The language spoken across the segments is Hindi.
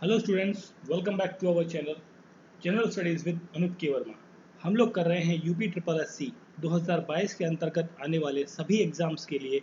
Hello students, welcome back to our channel general studies with Anoop K Verma. हम लोग कर रहे हैं यूपी ट्रिपल एससी 2022 के अंतर्गत आने वाले सभी एग्जाम्स के लिए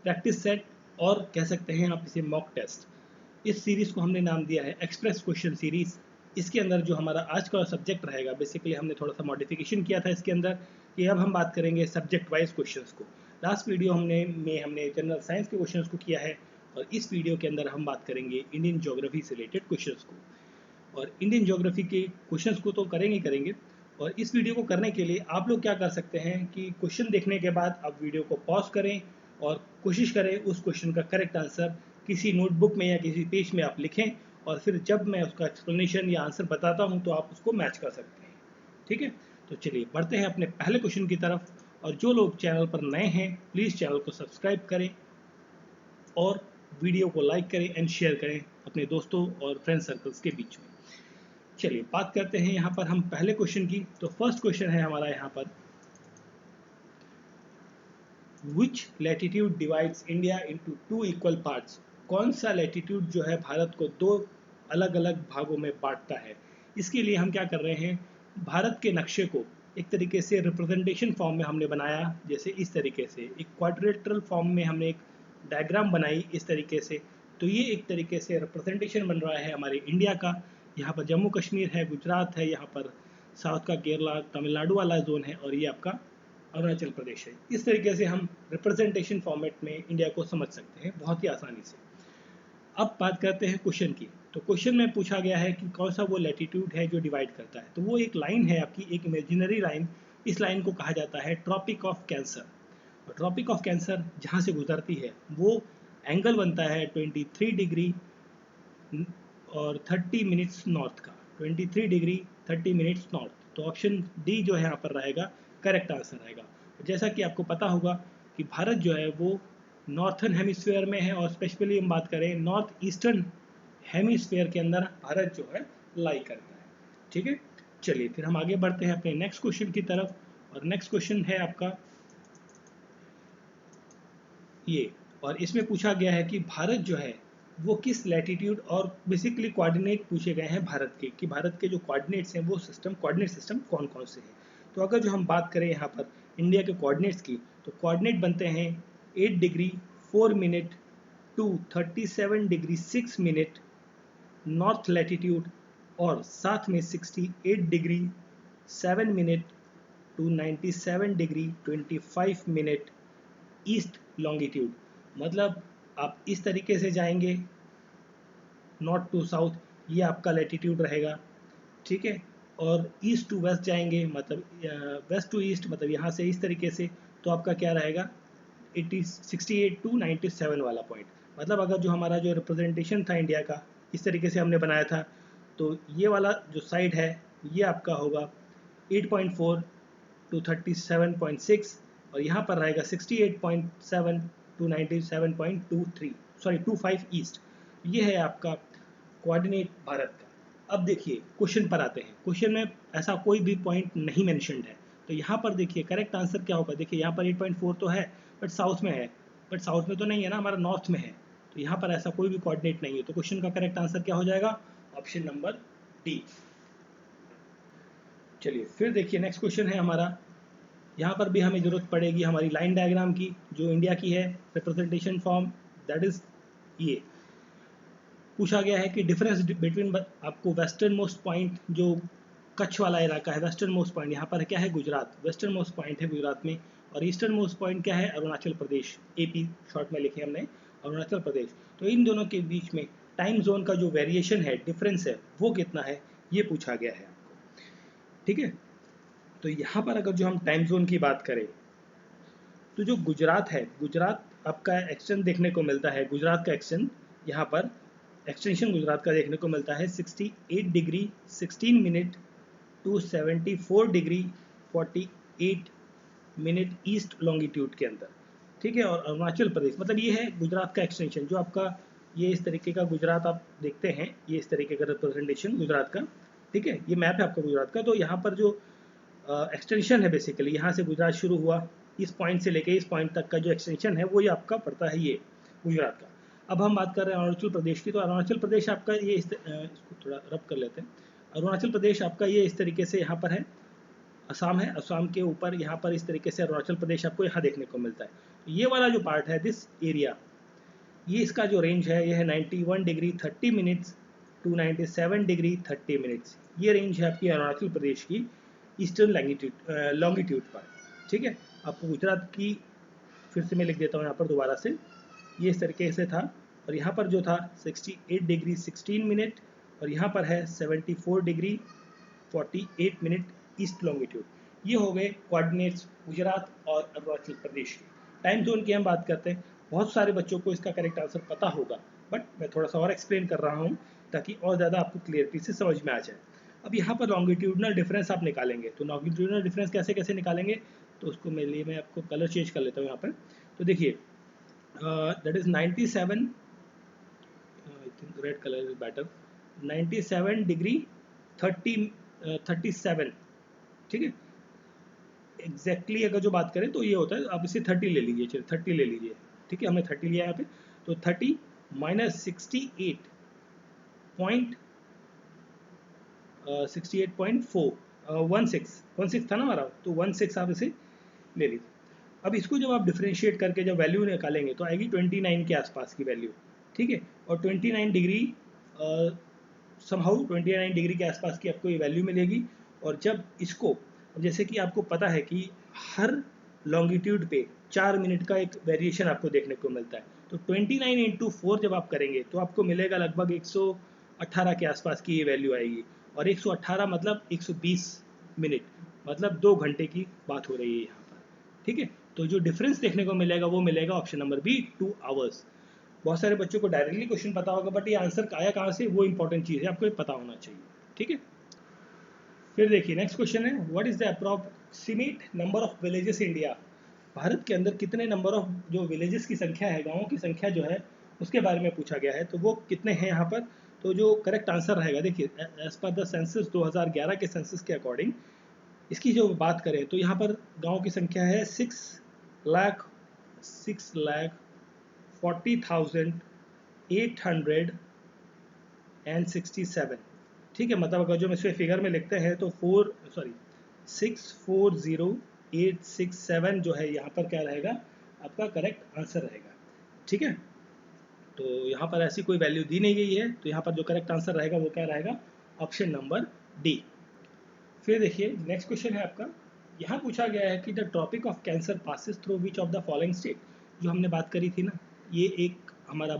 प्रैक्टिस सेट और कह सकते हैं आप इसे मॉक टेस्ट। इस सीरीज़ को हमने नाम दिया है एक्सप्रेस क्वेश्चन सीरीज़। इसके अंदर जो हमारा आज का सब्जेक्ट रहेगा, बेसिकली हमने थोड़ा सा मॉडिफिकेशन किया था इसके अंदर कि अब हम बात करेंगे सब्जेक्ट वाइज क्वेश्चंस को। लास्ट वीडियो हमने जनरल साइंस के क्वेश्चंस को किया है और इस वीडियो के अंदर हम बात करेंगे इंडियन ज्योग्राफी से रिलेटेड क्वेश्चंस को। और इंडियन ज्योग्राफी के क्वेश्चंस को तो करेंगे। और इस वीडियो को करने के लिए आप लोग क्या कर सकते हैं कि क्वेश्चन देखने के बाद आप वीडियो को पॉज करें और कोशिश करें उस क्वेश्चन का करेक्ट आंसर किसी नोटबुक में या किसी पेज में आप लिखें, और फिर जब मैं उसका एक्सप्लेनेशन या आंसर बताता हूं तो आप उसको मैच कर सकते हैं। ठीक है, तो चलिए बढ़ते हैं अपने पहले क्वेश्चन की तरफ। और जो लोग चैनल पर नए हैं प्लीज़ चैनल को सब्सक्राइब करें और वीडियो को लाइक करें एंड शेयर करें अपने दोस्तों और फ्रेंड सर्कल्स के बीच में। चलिए बात करते हैं यहाँ पर हम पहले क्वेश्चन की। तो फर्स्ट क्वेश्चन है हमारा यहाँ पर, which latitude divides India into two equal parts. कौन सा लैटिट्यूड जो है भारत को दो अलग अलग भागों में बांटता है। इसके लिए हम क्या कर रहे हैं, भारत के नक्शे को एक तरीके से रिप्रेजेंटेशन फॉर्म में हमने बनाया, जैसे इस तरीके से एक क्वाड्रिलेटरल फॉर्म में हमने एक डायग्राम बनाई इस तरीके से। तो ये एक तरीके से रिप्रेजेंटेशन बन रहा है हमारे इंडिया का। यहाँ पर जम्मू कश्मीर है, गुजरात है, यहाँ पर साउथ का केरला तमिलनाडु वाला जोन है, और ये आपका अरुणाचल प्रदेश है। इस तरीके से हम रिप्रेजेंटेशन फॉर्मेट में इंडिया को समझ सकते हैं बहुत ही आसानी से। अब बात करते हैं क्वेश्चन की। तो क्वेश्चन में पूछा गया है कि कौन सा वो लैटिट्यूड है जो डिवाइड करता है। तो वो एक लाइन है आपकी, एक इमेजिनरी लाइन। इस लाइन को कहा जाता है ट्रॉपिक ऑफ कैंसर। और ट्रॉपिक ऑफ कैंसर जहाँ से गुजरती है वो एंगल बनता है 23 डिग्री और 30 मिनट्स नॉर्थ का। 23 डिग्री 30 मिनट्स नॉर्थ। तो ऑप्शन डी जो है यहाँ पर रहेगा करेक्ट आंसर रहेगा। जैसा कि आपको पता होगा कि भारत जो है वो नॉर्थन हेमिस्फीयर में है, और स्पेशली हम बात करें नॉर्थ ईस्टर्न हेमिस्फीयर के अंदर भारत जो है लाई करता है। ठीक है, चलिए फिर हम आगे बढ़ते हैं अपने नेक्स्ट क्वेश्चन की तरफ। और नेक्स्ट क्वेश्चन है आपका ये, और इसमें पूछा गया है कि भारत जो है वो किस लैटिट्यूड, और बेसिकली कोऑर्डिनेट पूछे गए हैं भारत के, कि भारत के जो कोऑर्डिनेट्स हैं वो कोऑर्डिनेट सिस्टम कौन कौन से हैं। तो अगर जो हम बात करें यहाँ पर इंडिया के कोऑर्डिनेट्स की, तो कोऑर्डिनेट बनते हैं 8 degree 4 minute to 37 degree 6 minute north latitude, और साथ में 68 degree 7 minute to 97 degree 25 minute east longitude. मतलब आप इस तरीके से जाएंगे नॉर्थ टू साउथ, ये आपका लैटिट्यूड रहेगा। ठीक है, और ईस्ट टू वेस्ट जाएंगे, मतलब वेस्ट टू ईस्ट, मतलब यहाँ से इस तरीके से, तो आपका क्या रहेगा 68 टू 97 वाला पॉइंट। मतलब अगर जो हमारा जो रिप्रेजेंटेशन था इंडिया का इस तरीके से हमने बनाया था, तो ये वाला जो साइड है ये आपका होगा 8.4 टू 37.6, और यहाँ पर रहेगा 68.7 टू 97.23 सॉरी 25 ईस्ट। ये है आपका कोऑर्डिनेट भारत का। अब देखिए क्वेश्चन पर आते हैं। क्वेश्चन में ऐसा कोई भी पॉइंट नहीं मेंशन्ड है, तो यहाँ पर देखिए करेक्ट आंसर क्या होगा। देखिए यहाँ पर 8.4 तो है बट साउथ में है, बट साउथ में तो नहीं है ना, हमारा नॉर्थ में है। तो यहाँ पर ऐसा कोई भी कोऑर्डिनेट नहीं है, तो क्वेश्चन का करेक्ट आंसर क्या हो जाएगा, ऑप्शन नंबर डी। चलिए फिर देखिए नेक्स्ट क्वेश्चन है हमारा। यहाँ पर भी हमें ज़रूरत पड़ेगी हमारी लाइन डायग्राम की, जो इंडिया की है रिप्रेजेंटेशन फॉर्म, दैट इज ये। पूछा गया है कि डिफरेंस बिटवीन, आपको वेस्टर्न मोस्ट पॉइंट जो कच्छ वाला इलाका है, वेस्टर्न मोस्ट पॉइंट यहाँ पर क्या है गुजरात, वेस्टर्न मोस्ट पॉइंट है गुजरात में, और ईस्टर्न मोस्ट पॉइंट क्या है अरुणाचल प्रदेश, एपी शॉर्ट में लिखे हमने अरुणाचल प्रदेश। तो इन दोनों के बीच में टाइम जोन का जो वेरिएशन है, डिफरेंस है, वो कितना है, ये पूछा गया है आपको। ठीक है, तो यहाँ पर अगर जो हम टाइम जोन की बात करें, तो जो गुजरात है, गुजरात आपका एक्सटेंड देखने को मिलता है, गुजरात का एक्सटेंड यहाँ पर एक्सटेंशन गुजरात का देखने को मिलता है 68 degree 16 minute to 74 degree 48 minute east longitude के अंदर। ठीक है, और अरुणाचल प्रदेश, मतलब ये है गुजरात का एक्सटेंशन जो आपका, ये इस तरीके का गुजरात आप देखते हैं, ये इस तरीके का रिप्रेजेंटेशन गुजरात का। ठीक है, ये मैप है आपका गुजरात का। तो यहाँ पर जो एक्सटेंशन है, बेसिकली यहाँ से गुजरात शुरू हुआ, इस पॉइंट से लेके इस पॉइंट तक का जो एक्सटेंशन है वो ये आपका पड़ता है ये गुजरात का। अब हम बात कर रहे हैं अरुणाचल प्रदेश की। तो अरुणाचल प्रदेश आपका ये इसको थोड़ा रब कर लेते हैं। अरुणाचल प्रदेश आपका ये इस तरीके से यहाँ पर है, असम है, असम के ऊपर यहाँ पर इस तरीके से अरुणाचल प्रदेश आपको यहाँ देखने को मिलता है। तो ये वाला जो पार्ट है, दिस एरिया, ये इसका जो रेंज है ये है 91 degree 30 minutes to 97 degree 30 minutes. ये रेंज है आपकी अरुणाचल प्रदेश की ईस्टर्न लॉन्गिट्यूड पर। ठीक है, आपको गुजरात की फिर से मैं लिख देता हूँ यहाँ पर दोबारा से। ये इस तरीके से था, और यहाँ पर जो था 68 डिग्री 16 मिनट, और यहाँ पर है 74 डिग्री 48 मिनट ईस्ट लॉन्गिट्यूड। ये हो गए कोऑर्डिनेट्स गुजरात और अरुणाचल प्रदेश के। टाइम जोन की हम बात करते हैं। बहुत सारे बच्चों को इसका करेक्ट आंसर पता होगा, बट मैं थोड़ा सा और एक्सप्लेन कर रहा हूँ ताकि और ज़्यादा आपको क्लियरिटी से समझ में आ जाए। अब यहाँ पर लॉन्गिट्यूडनल डिफरेंस आप निकालेंगे, तो लॉन्गिट्यूडनल डिफरेंस कैसे कैसे निकालेंगे, तो उसको मेरे लिए मैं आपको कलर चेंज कर लेता हूँ यहाँ पर। तो देखिए, that is 97, I think red colour is better, 97 degree 37। ठीक है, एग्जैक्टली अगर जो बात करें तो ये होता है, आप इसे 30 ले लीजिए, चलिए 30 ले लीजिए। ठीक है, हमने 30 लिया यहाँ पे, तो 30 माइनस 16 था ना हमारा, तो 16 आप इसे ले लीजिए। अब इसको जब आप डिफ्रेंशिएट करके जब वैल्यू निकालेंगे तो आएगी 29 के आसपास की वैल्यू। ठीक है, और 29 डिग्री समहाउ 29 डिग्री के आसपास की आपको ये वैल्यू मिलेगी। और जब इसको, जैसे कि आपको पता है कि हर लॉन्गिट्यूड पे 4 मिनट का एक वेरिएशन आपको देखने को मिलता है, तो 29 इंटू 4 जब आप करेंगे तो आपको मिलेगा लगभग 118 के आसपास की ये वैल्यू आएगी। और 118 मतलब 120 मिनट, मतलब 2 घंटे की बात हो रही है यहाँ पर। ठीक है, तो जो डिफरेंस देखने को मिलेगा वो मिलेगा ऑप्शन नंबर बी, 2 आवर्स। बहुत सारे बच्चों को डायरेक्टली क्वेश्चन पता होगा, बट ये आंसर आया कहाँ से, वो इंपॉर्टेंट चीज़ है, आपको ये पता होना चाहिए। ठीक है, फिर देखिए नेक्स्ट क्वेश्चन है, what is the approximate number of villages India. Bharat के अंदर कितने नंबर ऑफ जो विलेजेस की संख्या है, गाँवों की संख्या जो है उसके बारे में पूछा गया है, तो वो कितने हैं यहाँ पर। तो जो करेक्ट आंसर रहेगा, देखिए एज पर द सेंसस 2011 के सेंसस के अकॉर्डिंग इसकी जो बात करें तो यहाँ पर गाँव की संख्या है 6,40,867। ठीक है, मतलब अगर जो हम इसमें फिगर में लिखते हैं तो 640,867 जो है यहाँ पर क्या रहेगा, आपका करेक्ट आंसर रहेगा। ठीक है, तो यहाँ पर ऐसी कोई वैल्यू दी नहीं गई है, तो यहाँ पर जो करेक्ट आंसर रहेगा वो क्या रहेगा, ऑप्शन नंबर डी। फिर देखिए नेक्स्ट क्वेश्चन है आपका, यहाँ पूछा गया है कि the tropic of cancer passes through which of the following state. जो हमने बात करी थी ना, ये एक हमारा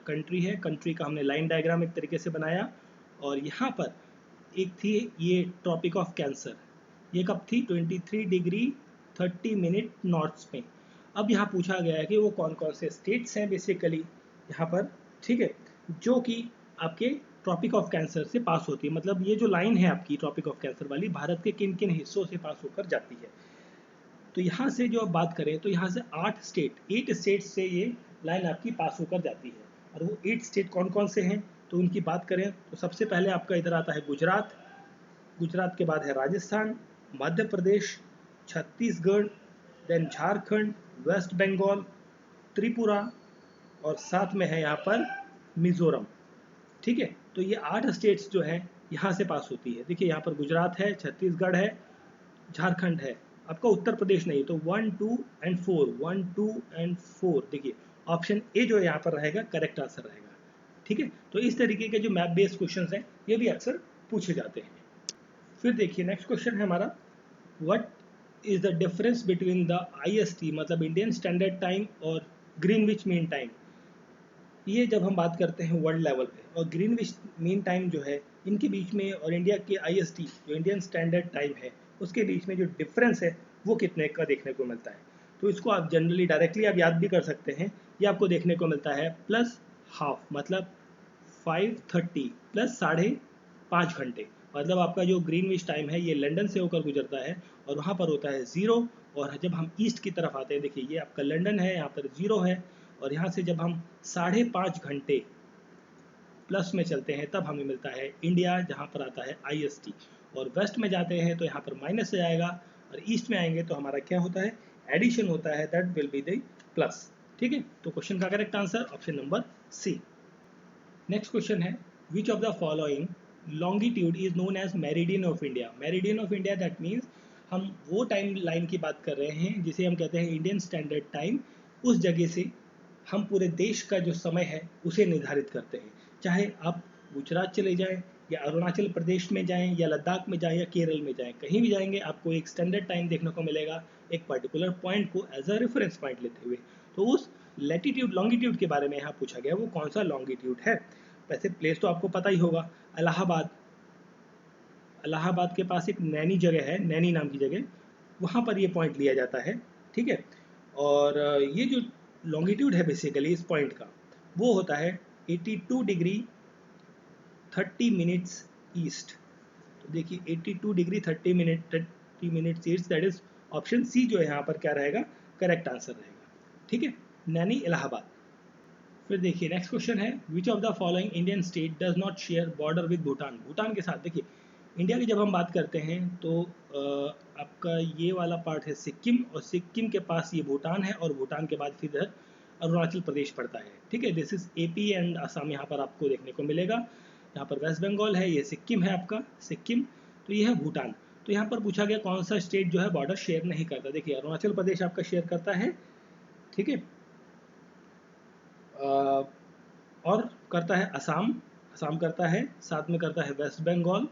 कंट्री है, कंट्री का हमने लाइन डायग्राम एक तरीके से बनाया, और यहाँ पर एक थी ये ट्रॉपिक ऑफ कैंसर, ये कब थी, 23 डिग्री 30 मिनट नॉर्थ में। अब यहाँ पूछा गया है कि वो कौन कौन से स्टेट्स हैं बेसिकली यहाँ पर। ठीक है, जो कि आपके ट्रॉपिक ऑफ कैंसर से पास होती है, मतलब ये जो लाइन है आपकी ट्रॉपिक ऑफ कैंसर वाली, भारत के किन किन हिस्सों से पास होकर जाती है। तो यहाँ से जो आप बात करें तो यहाँ से 8 स्टेट से ये लाइन आपकी पास होकर जाती है। और वो 8 स्टेट कौन कौन से हैं, तो उनकी बात करें तो सबसे पहले आपका इधर आता है गुजरात, गुजरात के बाद है राजस्थान, मध्य प्रदेश, छत्तीसगढ़, देन झारखंड, वेस्ट बंगाल, त्रिपुरा, और साथ में है यहाँ पर मिजोरम। ठीक है, तो ये 8 स्टेट्स जो है यहाँ से पास होती है। देखिए यहाँ पर गुजरात है, छत्तीसगढ़ है, झारखंड है, आपका उत्तर प्रदेश नहीं। तो 1, 2 एंड 4, 1, 2 एंड 4, देखिए ऑप्शन ए जो यहाँ पर रहेगा करेक्ट आंसर रहेगा। ठीक है, तो इस तरीके के जो मैप बेस्ड क्वेश्चंस हैं ये भी अक्सर पूछे जाते हैं। फिर देखिए नेक्स्ट क्वेश्चन है हमारा, what is the difference between the IST मतलब इंडियन स्टैंडर्ड टाइम और ग्रीनविच मीन टाइम। ये जब हम बात करते हैं वर्ल्ड लेवल पे, और ग्रीनविच मीन टाइम जो है इनके बीच में, और इंडिया के IST जो इंडियन स्टैंडर्ड टाइम है उसके बीच में जो डिफरेंस है वो कितने का देखने को मिलता है। तो इसको आप जनरली डायरेक्टली आप याद भी कर सकते हैं। ये आपको देखने को मिलता है +½ मतलब 5:30 प्लस 5.5 घंटे। मतलब आपका जो ग्रीनविच टाइम है ये लंदन से होकर गुजरता है और वहाँ पर होता है 0। और जब हम ईस्ट की तरफ आते हैं, देखिए ये आपका लंदन है, यहाँ पर 0 है, और यहाँ से जब हम 5.5 घंटे प्लस में चलते हैं तब हमें मिलता है इंडिया, जहाँ पर आता है IST। और वेस्ट में जाते हैं तो यहाँ पर माइनस से आएगा, और ईस्ट में आएंगे तो हमारा क्या होता है, एडिशन होता है, that will be the plus. ठीक है, तो क्वेश्चन का correct answer option number C. Next question है, which of the following longitude is known as meridian of India. Meridian of India that means हम वो टाइम लाइन की बात कर रहे हैं जिसे हम कहते हैं इंडियन स्टैंडर्ड टाइम। उस जगह से हम पूरे देश का जो समय है उसे निर्धारित करते हैं। चाहे आप गुजरात चले जाएं या अरुणाचल प्रदेश में जाएं या लद्दाख में जाएं या केरल में जाएं, कहीं भी जाएंगे आपको एक स्टैंडर्ड टाइम देखने को मिलेगा, एक पर्टिकुलर पॉइंट को एज अ रेफरेंस पॉइंट लेते हुए। तो उस लैटिट्यूड लॉन्गिट्यूड के बारे में यहाँ पूछा गया, वो कौन सा लॉन्गिट्यूड है। वैसे प्लेस तो आपको पता ही होगा, इलाहाबाद। इलाहाबाद के पास एक नैनी जगह है, नैनी नाम की जगह, वहाँ पर ये पॉइंट लिया जाता है, ठीक है। और ये जो लॉन्गिट्यूड है बेसिकली इस पॉइंट का, वो होता है 82 डिग्री 30 मिनट्स ईस्ट। तो देखिए 82 degree 30 minutes east, that is option C जो है यहाँ पर क्या रहेगा, करेक्ट आंसर रहेगा, ठीक है, नैनी इलाहाबाद। फिर देखिए नेक्स्ट क्वेश्चन है, which of the following Indian state does not share border with Bhutan. Bhutan के साथ, देखिए इंडिया की जब हम बात करते हैं तो आपका ये वाला पार्ट है सिक्किम, और सिक्किम के पास ये भूटान है, और भूटान के बाद फिर इधर अरुणाचल प्रदेश पड़ता है, ठीक है। This is AP and Assam यहाँ पर आपको देखने को मिलेगा। यहाँ पर वेस्ट बंगाल है, ये सिक्किम है आपका, सिक्किम। तो ये है भूटान। तो यहाँ पर पूछा गया कौन सा स्टेट जो है बॉर्डर शेयर नहीं करता। देखिए अरुणाचल प्रदेश आपका शेयर करता है, ठीक है, और करता है असम, असम करता है, साथ में करता है वेस्ट बंगाल,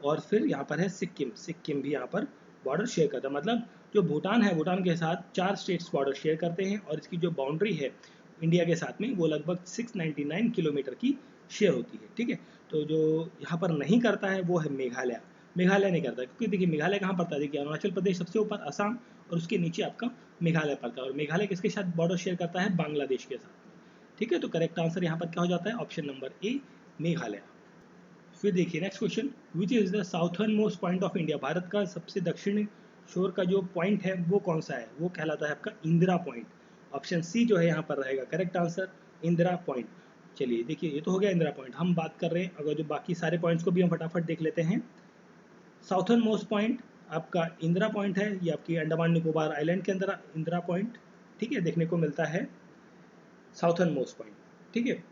और फिर यहाँ पर है सिक्किम, सिक्किम भी यहाँ पर बॉर्डर शेयर करता है। मतलब जो भूटान है, भूटान के साथ 4 स्टेट्स बॉर्डर शेयर करते हैं, और इसकी जो बाउंड्री है इंडिया के साथ में वो लगभग 699 किलोमीटर की शेयर होती है, ठीक है। तो जो यहाँ पर नहीं करता है वो है मेघालय। मेघालय नहीं करता क्योंकि देखिए मेघालय कहाँ पड़ता है, देखिए अरुणाचल प्रदेश सबसे ऊपर, असम, और उसके नीचे आपका मेघालय पड़ता है। और मेघालय किसके साथ बॉर्डर शेयर करता है, बांग्लादेश के साथ, ठीक है। तो करेक्ट आंसर यहाँ पर क्या हो जाता है, ऑप्शन नंबर ए, मेघालय। फिर देखिए next question, which is the southern most point of India. Bharat का सबसे दक्षिणी शोर का जो पॉइंट है वो कौन सा है, वो कहलाता है आपका इंदिरा पॉइंट। ऑप्शन सी जो है यहाँ पर रहेगा करेक्ट आंसर, इंदिरा पॉइंट। चलिए देखिए ये तो हो गया इंदिरा पॉइंट। हम बात कर रहे हैं, अगर जो बाकी सारे पॉइंट्स को भी हम फटाफट देख लेते हैं। साउथर्न मोस्ट पॉइंट आपका इंदिरा पॉइंट है, ये आपकी अंडमान निकोबार आइलैंड के अंदर इंदिरा पॉइंट, ठीक है, देखने को मिलता है साउथर्न मोस्ट पॉइंट, ठीक है।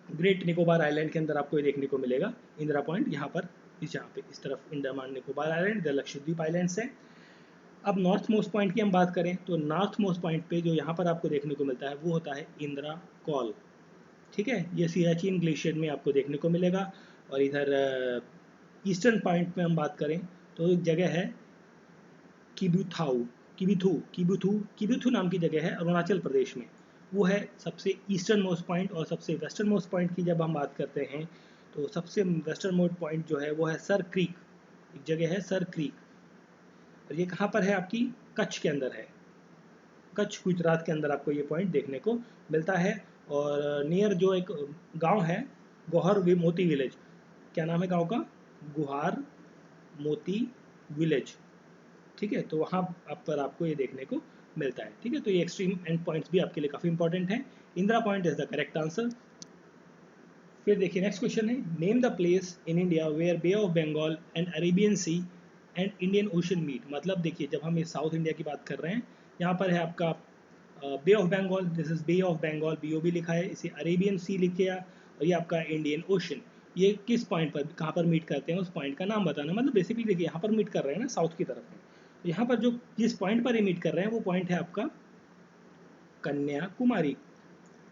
ग्रेट निकोबार आइलैंड के अंदर आपको ये देखने को मिलेगा इंदिरा पॉइंट, यहाँ पर यहाँ पे इस तरफ अंडमान निकोबार आइलैंड, इधर लक्षद्वीप आइलैंड्स है। अब नॉर्थ मोस्ट पॉइंट की हम बात करें तो नॉर्थ मोस्ट पॉइंट पे जो यहाँ पर आपको देखने को मिलता है वो होता है इंदिरा कॉल, ठीक है। ये सियाचिन ग्लेशियर में आपको देखने को मिलेगा। और इधर ईस्टर्न पॉइंट में हम बात करें तो एक जगह है किबुथाऊ, किबुथू नाम की जगह है अरुणाचल प्रदेश में, वो है सबसे ईस्टर्न मोस्ट पॉइंट। और सबसे वेस्टर्न मोस्ट पॉइंट की जब हम बात करते हैं तो सबसे वेस्टर्न मोस्ट पॉइंट जो है वो है सर क्रीक, एक जगह है सर क्रीक, और ये कहाँ पर है, आपकी कच्छ के अंदर है, कच्छ गुजरात के अंदर आपको ये पॉइंट देखने को मिलता है। और नियर जो एक गांव है गोहर मोती विलेज, क्या नाम है गांव का, गुहार मोती विलेज, ठीक है। तो वहाँ आप पर आपको ये देखने को मिलता है, ठीक है। तो ये एक्सट्रीम एंड पॉइंट्स भी आपके लिए काफ़ी इंपॉर्टेंट है। Indira point is the correct answer. फिर देखिए नेक्स्ट क्वेश्चन है, name the place in India where bay of Bengal and Arabian sea and Indian ocean meet. मतलब देखिए जब हम ये साउथ इंडिया की बात कर रहे हैं, यहाँ पर है आपका bay of Bengal, this is bay of Bengal, BOB लिखा है, इसे अरेबियन सी लिख किया, और ये आपका इंडियन ओशन। ये किस पॉइंट पर कहाँ पर मीट करते हैं उस पॉइंट का नाम बताना। मतलब बेसिकली देखिए यहाँ पर मीट कर रहे हैं ना साउथ की तरफ में, तो यहाँ पर जो जिस पॉइंट पर ये मीट कर रहे हैं वो पॉइंट है आपका कन्याकुमारी,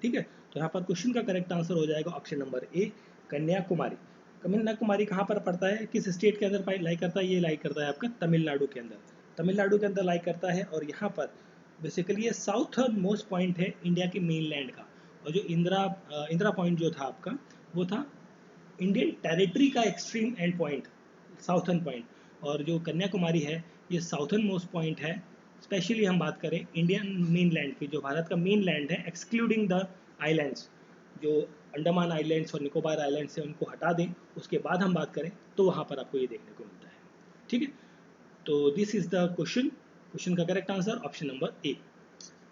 ठीक है। तो यहाँ पर क्वेश्चन का करेक्ट आंसर हो जाएगा ऑप्शन नंबर ए, कन्याकुमारी। कन्याकुमारी कहाँ पर पड़ता है, किस स्टेट के अंदर लाई करता है, ये लाई करता है आपका तमिलनाडु के अंदर, तमिलनाडु के अंदर लाई करता है। और यहाँ पर बेसिकली ये साउथर्न मोस्ट पॉइंट है इंडिया के मेन लैंड का। और जो इंदिरा पॉइंट जो था आपका वो था इंडियन टेरिटरी का extreme and point, southern point. और जो कन्याकुमारी है ये साउथर्न मोस्ट पॉइंट है। स्पेशली हम बात करें इंडियन मेन लैंड की, जो भारत का मेन लैंड है, एक्सक्लूडिंग द आइलैंड्स, जो अंडमान आइलैंड्स और निकोबार आइलैंड्स हैं उनको हटा दें, उसके बाद हम बात करें तो वहाँ पर आपको ये देखने को मिलता है, ठीक है। तो this is the question, question का करेक्ट आंसर ऑप्शन नंबर ए।